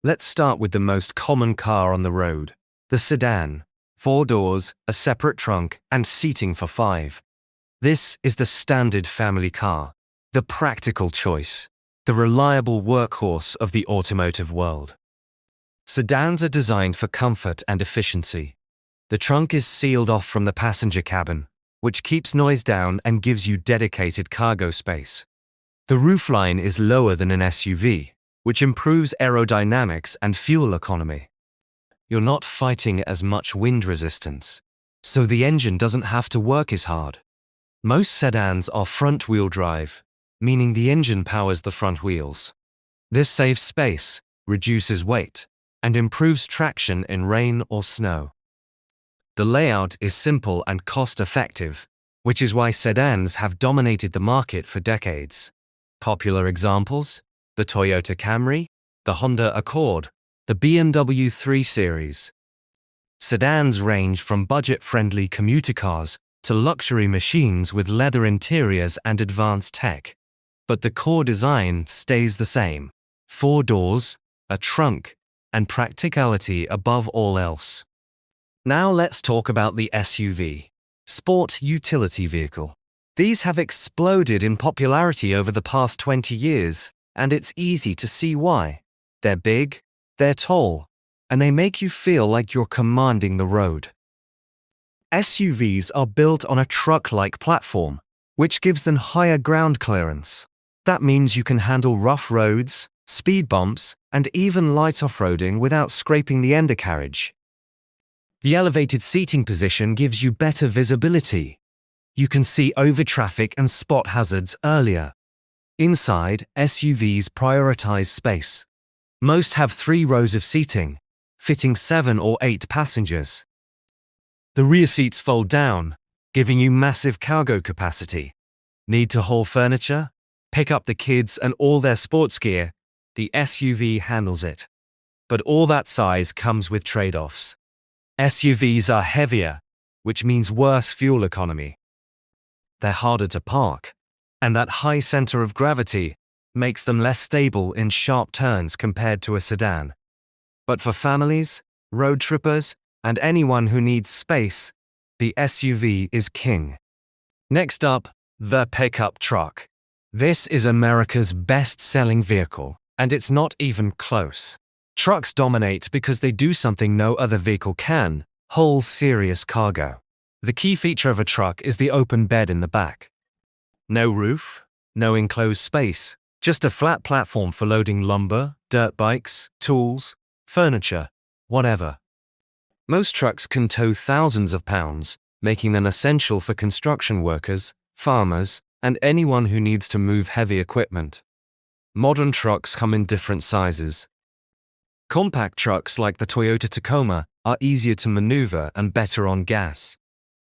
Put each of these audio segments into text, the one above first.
Let's start with the most common car on the road, the sedan. 4 doors, a separate trunk, and seating for 5. This is the standard family car, the practical choice, the reliable workhorse of the automotive world. Sedans are designed for comfort and efficiency. The trunk is sealed off from the passenger cabin, which keeps noise down and gives you dedicated cargo space. The roofline is lower than an SUV, which improves aerodynamics and fuel economy. You're not fighting as much wind resistance, so the engine doesn't have to work as hard. Most sedans are front-wheel drive, meaning the engine powers the front wheels. This saves space, reduces weight, and improves traction in rain or snow. The layout is simple and cost-effective, which is why sedans have dominated the market for decades. Popular examples: the Toyota Camry, the Honda Accord, the BMW 3 Series. Sedans range from budget-friendly commuter cars to luxury machines with leather interiors and advanced tech. But the core design stays the same: 4 doors, a trunk, and practicality above all else. Now let's talk about the SUV, Sport Utility Vehicle. These have exploded in popularity over the past 20 years, and it's easy to see why. They're big, they're tall, and they make you feel like you're commanding the road. SUVs are built on a truck-like platform, which gives them higher ground clearance. That means you can handle rough roads, speed bumps, and even light off-roading without scraping the undercarriage. The elevated seating position gives you better visibility. You can see over traffic and spot hazards earlier. Inside, SUVs prioritize space. Most have 3 rows of seating, fitting 7 or 8 passengers. The rear seats fold down, giving you massive cargo capacity. Need to haul furniture? Pick up the kids and all their sports gear? The SUV handles it. But all that size comes with trade-offs. SUVs are heavier, which means worse fuel economy. They're harder to park, and that high center of gravity makes them less stable in sharp turns compared to a sedan. But for families, road trippers, and anyone who needs space, the SUV is king. Next up, the pickup truck. This is America's best-selling vehicle, and it's not even close. Trucks dominate because they do something no other vehicle can: haul serious cargo. The key feature of a truck is the open bed in the back. No roof, no enclosed space, just a flat platform for loading lumber, dirt bikes, tools, furniture, whatever. Most trucks can tow thousands of pounds, making them essential for construction workers, farmers, and anyone who needs to move heavy equipment. Modern trucks come in different sizes. Compact trucks like the Toyota Tacoma are easier to maneuver and better on gas.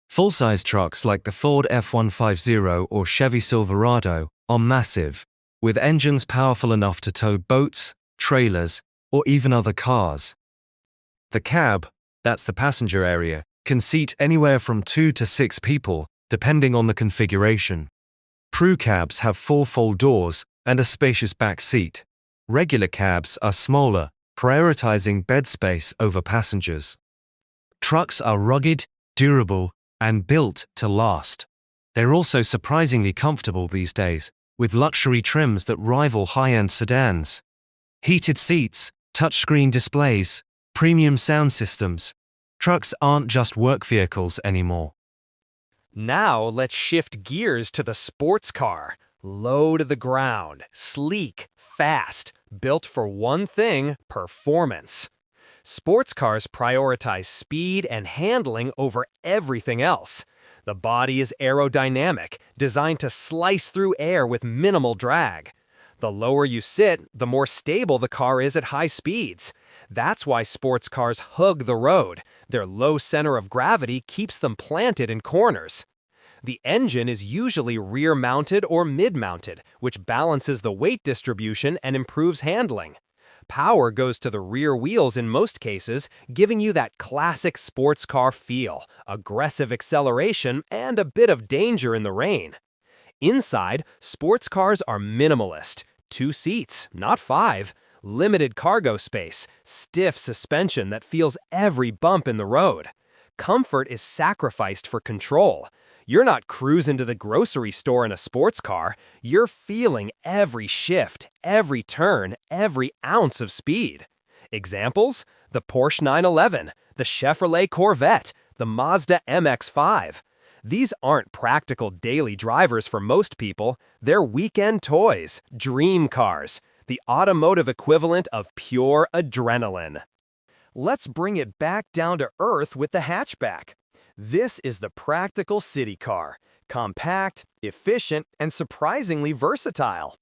Full-size trucks like the Ford F-150 or Chevy Silverado are massive, with engines powerful enough to tow boats, trailers, or even other cars. The cab, that's the passenger area, can seat anywhere from 2 to 6 people, depending on the configuration. Crew cabs have 4 fold doors and a spacious back seat. Regular cabs are smaller, prioritizing bed space over passengers. Trucks are rugged, durable, and built to last. They're also surprisingly comfortable these days, with luxury trims that rival high-end sedans. Heated seats, touchscreen displays, premium sound systems. Trucks aren't just work vehicles anymore. Now let's shift gears to the sports car. Low to the ground, sleek, fast, built for one thing: performance. Sports cars prioritize speed and handling over everything else. The body is aerodynamic, designed to slice through air with minimal drag. The lower you sit, the more stable the car is at high speeds. That's why sports cars hug the road. Their low center of gravity keeps them planted in corners. The engine is usually rear-mounted or mid-mounted, which balances the weight distribution and improves handling. Power goes to the rear wheels in most cases, giving you that classic sports car feel, aggressive acceleration, and a bit of danger in the rain. Inside, sports cars are minimalist. 2 seats, not 5. Limited cargo space, stiff suspension that feels every bump in the road. Comfort is sacrificed for control. You're not cruising to the grocery store in a sports car. You're feeling every shift, every turn, every ounce of speed. Examples? The Porsche 911, the Chevrolet Corvette, the Mazda MX-5. These aren't practical daily drivers for most people. They're weekend toys, dream cars, the automotive equivalent of pure adrenaline. Let's bring it back down to earth with the hatchback. This is the practical city car, compact, efficient, and surprisingly versatile.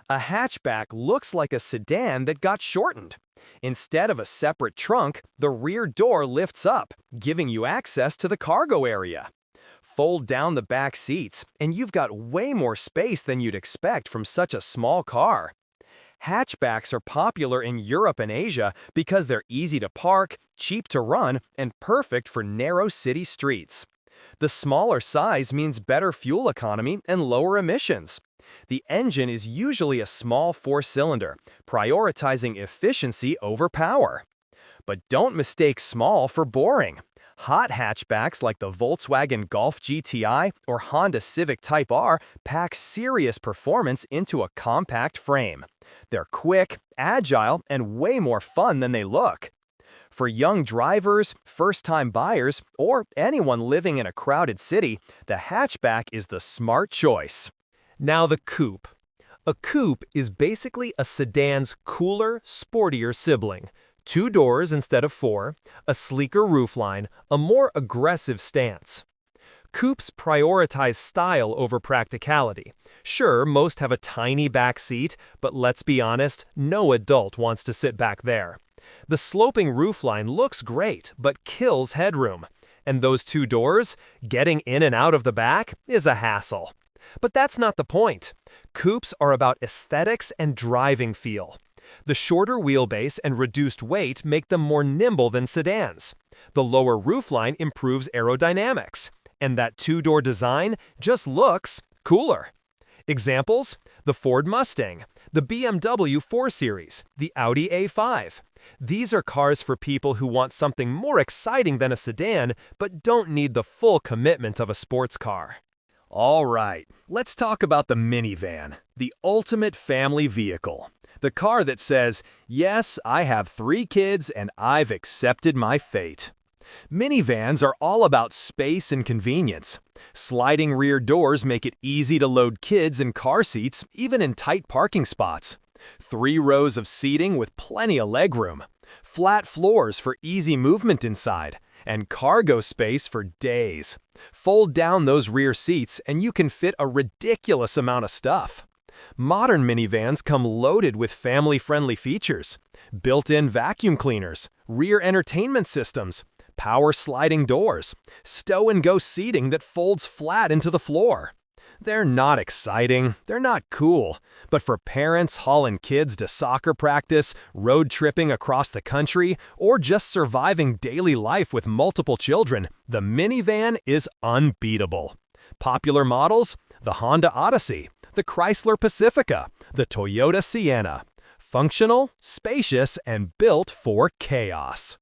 A hatchback looks like a sedan that got shortened. Instead of a separate trunk, the rear door lifts up, giving you access to the cargo area. Fold down the back seats, and you've got way more space than you'd expect from such a small car. Hatchbacks are popular in Europe and Asia because they're easy to park, cheap to run, and perfect for narrow city streets. The smaller size means better fuel economy and lower emissions. The engine is usually a small four-cylinder, prioritizing efficiency over power. But don't mistake small for boring. Hot hatchbacks like the Volkswagen Golf GTI or Honda Civic Type R pack serious performance into a compact frame. They're quick, agile, and way more fun than they look. For young drivers, first-time buyers, or anyone living in a crowded city, the hatchback is the smart choice. Now the coupe. A coupe is basically a sedan's cooler, sportier sibling. 2 doors instead of 4, a sleeker roofline, a more aggressive stance. Coupes prioritize style over practicality. Sure, most have a tiny back seat, but let's be honest, no adult wants to sit back there. The sloping roofline looks great, but kills headroom. And those 2 doors, getting in and out of the back, is a hassle. But that's not the point. Coupes are about aesthetics and driving feel. The shorter wheelbase and reduced weight make them more nimble than sedans. The lower roofline improves aerodynamics. And that 2-door design just looks cooler. Examples? The Ford Mustang, the BMW 4 Series, the Audi A5. These are cars for people who want something more exciting than a sedan, but don't need the full commitment of a sports car. All right, let's talk about the minivan, the ultimate family vehicle. The car that says, yes, I have 3 kids and I've accepted my fate. Minivans are all about space and convenience. Sliding rear doors make it easy to load kids in car seats, even in tight parking spots. 3 rows of seating with plenty of legroom. Flat floors for easy movement inside. And cargo space for days. Fold down those rear seats and you can fit a ridiculous amount of stuff. Modern minivans come loaded with family-friendly features. Built-in vacuum cleaners, rear entertainment systems, power sliding doors, stow-and-go seating that folds flat into the floor. They're not exciting, they're not cool, but for parents hauling kids to soccer practice, road tripping across the country, or just surviving daily life with multiple children, the minivan is unbeatable. Popular models? The Honda Odyssey, the Chrysler Pacifica, the Toyota Sienna. Functional, spacious, and built for chaos.